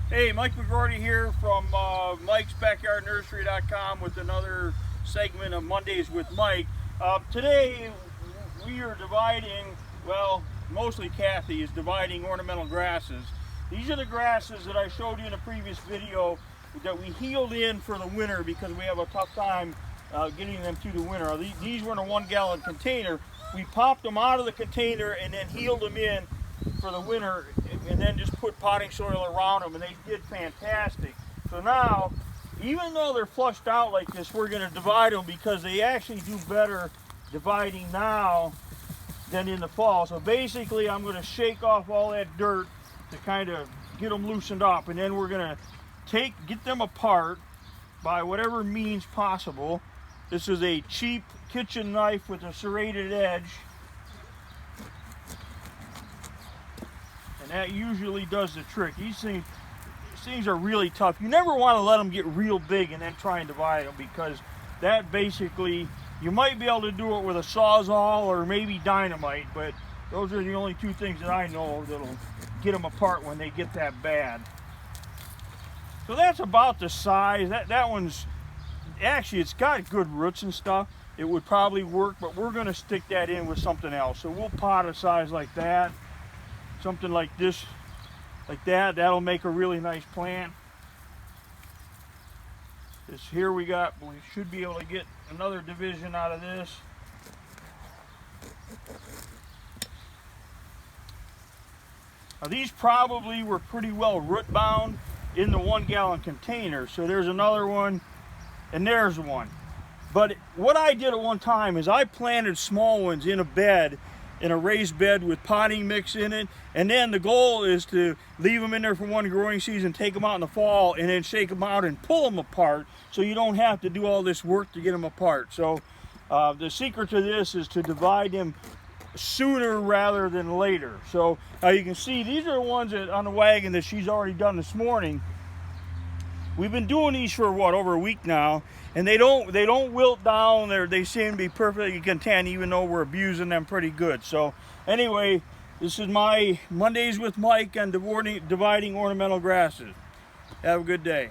Hey, Mike McGordy here from Mike'sBackyardNursery.com with another segment of Mondays with Mike. Today we are dividing, well, mostly Kathy is dividing ornamental grasses. These are the grasses that I showed you in a previous video that we heeled in for the winter because we have a tough time getting them through the winter. These were in a 1 gallon container. We popped them out of the container and then heeled them in for the winter, and then just put potting soil around them, and they did fantastic. So now, even though they're flushed out like this, we're going to divide them because they actually do better dividing now than in the fall. So basically, I'm going to shake off all that dirt to kind of get them loosened up, and then we're going to get them apart by whatever means possible. This is a cheap kitchen knife with a serrated edge. And that usually does the trick. These things are really tough. You never want to let them get real big and then try and divide them, because that basically, you might be able to do it with a Sawzall or maybe dynamite, but those are the only two things that I know of that'll get them apart when they get that bad. So that's about the size. That one's, actually it's got good roots and stuff. It would probably work, but we're going to stick that in with something else. So we'll pot a size like that. Something like this, like that, that'll make a really nice plant. This here we should be able to get another division out of this. Now these probably were pretty well root bound in the 1 gallon container. So there's another one, and there's one. But what I did at one time is I planted small ones in a bed, in a raised bed with potting mix in it, and then the goal is to leave them in there for one growing season, take them out in the fall, and then shake them out and pull them apart, so you don't have to do all this work to get them apart. So the secret to this is to divide them sooner rather than later. So you can see these are the ones on the wagon that she's already done this morning. We've been doing these for what, over a week now, and they don't wilt down. They seem to be perfectly content, even though we're abusing them pretty good. So anyway, this is my Mondays with Mike on dividing ornamental grasses. Have a good day.